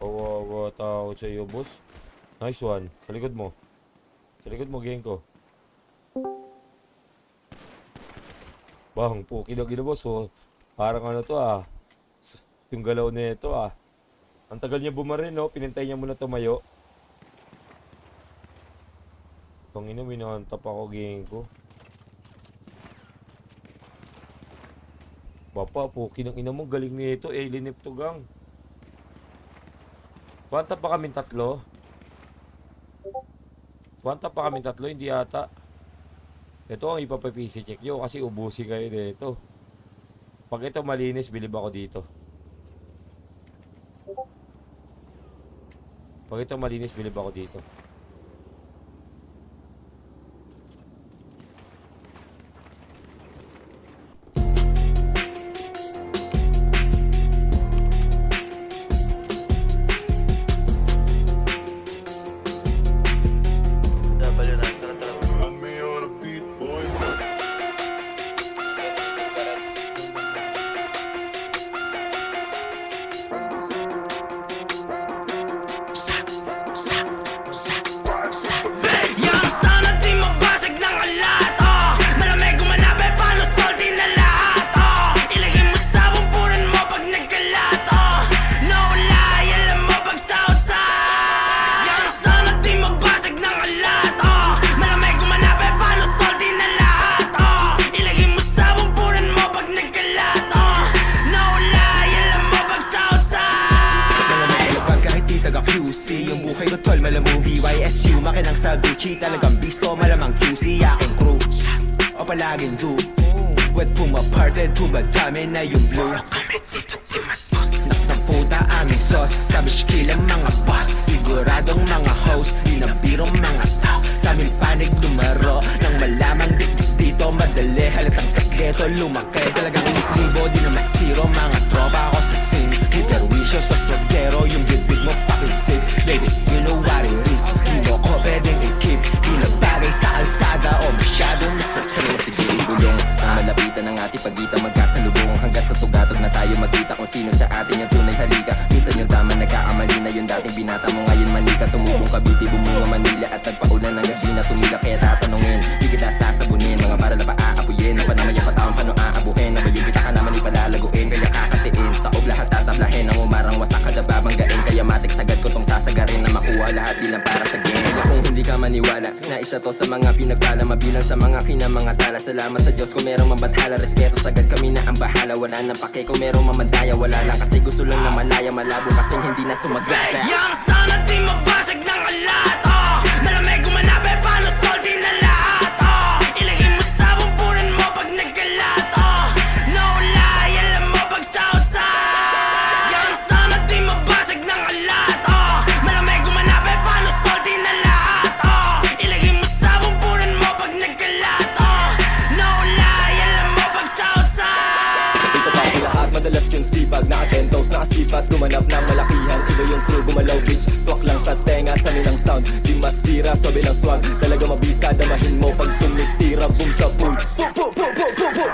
Kawawa tao sa iyo, boss. Nice one. Sa likod mo. Sa likod mo, geng ko. Bang, puki na gina, boss. Oh. Parang ano to ah. Yung galaw na ito ah. Ang tagal niya bumaril, no? Pinintay niya muna tumayo. Pangina, minahantap ako, geng ko. Bapa, puki ng ina mo. Galing nito. Alien to, gang. Kwanta pa kaming tatlo? Kwanta pa kaming tatlo? Hindi ata. Ito ang ipapapisi check nyo kasi ubusin kayo dito. Pag ito malinis, bilib ako dito. Pag ito malinis, bilib ako dito. Sa Gucci, talagang bisto, malamang QC aking crew o palaging do wet pumaparted, tumadami na yung blue. Nak ng puta aming sauce, sabi shkilang mga boss, siguradong mga host, di na birong mga tao. Sa aming panig dumaro, nang malamang dito madali, halatang sakreto lumaki. Talagang libo, di na masiro, mga tropa ako sa scene. Hiperwisyo sa swagero, yung bibig mo pakinsig. Baby, you know what it is, di mo ko pwedeng i-keep. Di na bagay sa kalsada o masyadong nasa trail. Sige, ibulong ang malapitan ng ating pagitan, magkasalubong hanggang sa tugatog na tayo magkita kung sino sa atin yung tunay halika. Minsan yung tama nagkaamali na yung dating binata mo, ngayon manika. Tumubong Cavite, bumunga Manila at nagpaulan ng Gagina. Tumila kaya tatanungin, di kita sasabunin, mga para na paaapuyin, na panamay ang pataon paano aabuhin, na yung kita ka naman ipalalaguin, kaya kakatiin, taob lahat tatablahin, ang umarang wasak kada babanggain, kaya matik sagad ko tong sasagarin, na makuha lahat di lang para sa game. Kaya kung hindi ka maniwala, na isa to sa mga pinagpala, mabilang sa mga kinamanga tala. Salamat sa Diyos kung merong mabadhala, respeto sagad kami na ang bahala. Wala nang pake kung merong mamandaya, wala lang kasi gusto lang na malaya, malabo kasing hindi na sumagasa. Youngster na di mabasag ng alat, malamig gumanapin, paano salty na lahat, ilagay mo sa bumpunan mo pag nagkalat, no lie, alam mo pag sausa. Youngster na di mabasag ng alat, malamig gumanapin, paano salty na lahat, ilagay mo sa bumpunan mo pag nagkalat, no lie, alam mo pag sausa. Dito pa sa lahat, madalas yung sibag, naka-tentos, nakasipat, gumanap ng malakihan. Iba yung crew, gumalaw bitch, swak lang sa tenga, sami ng sound, di masira, sobe ng swag, talaga mabisa, damahin mo pag tumitira, boom sa pool.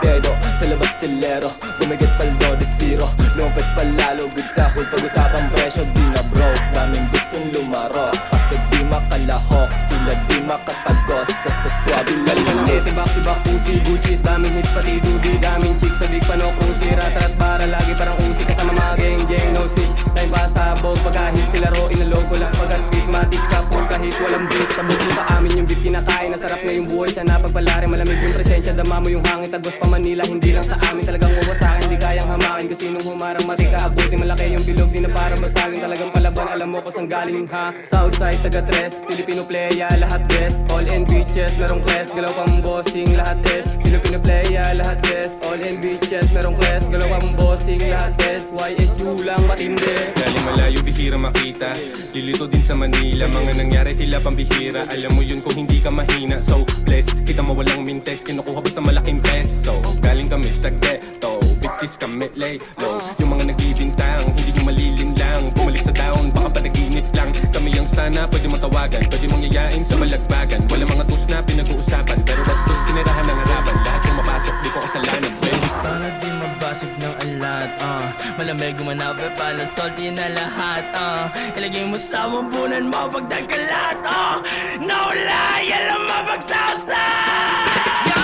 Dedo, sa labas chillero, bumigit paldo de zero, lumapit palalo, good sa hood, pag-usapang presyo, di na broke, daming gustong lumaro, kasi di makalahok, sila di makatagos, sa swabe lalalit. Tibak-tibak pusi, Gucci, daming hits, pati dubi, daming chicks, sa big pano, cruise, rat para lagi parang usi, kasama mga geng-geng, no snitch, time pasabog, pagka-hit, sila ro, inalogo lang, pagka-stigmatic sa pool, kahit walang beat, sabog mo sa amin yung beat, kinakain, nasarap na yung buhay, sana pagpalari, malamig yung presensya, dama mo yung hangin, tagos pa Manila, hindi lang sa amin, talagang wawasakin, di kayang hamakin, kung sinong humarang matika, abuti, malaki yung bilog, di na para masagin, talagang palaban, alam mo ko saan galing ha, Southside, taga-tres, Filipino playa, lahat best, all in beaches, merong class, galaw pang bossing, lahat best, Filipino playa, lahat best, all in beaches, merong class, galaw pang bossing, lahat best, YSU lang matindi. Galing malayo, bihira makita, lilito din sa Manila, mga nangyari tila pambihira, alam mo yun kung hindi ka mahina, so bless, kita mo walang mintes, kinukuha ba sa malaking peso, galing kami sa ghetto, bitches kami lay low, yung mga nagbibintang, hindi nyo malilinlang, bumalik sa down, baka ba naginip lang, kami ang sana, pwede mong tawagan, pwede mong yayain sa malagbagan, wala mga tus na pinag-uusapan, pero bastos tinirahan ng harapan, lahat yung mapasok di ko kasalanan, Sana di mabasag ng alat, malamig manabe pala salty na lahat Ilagay mo sa bumbunan mo pagdagkalat No lie, alam mabag sa outside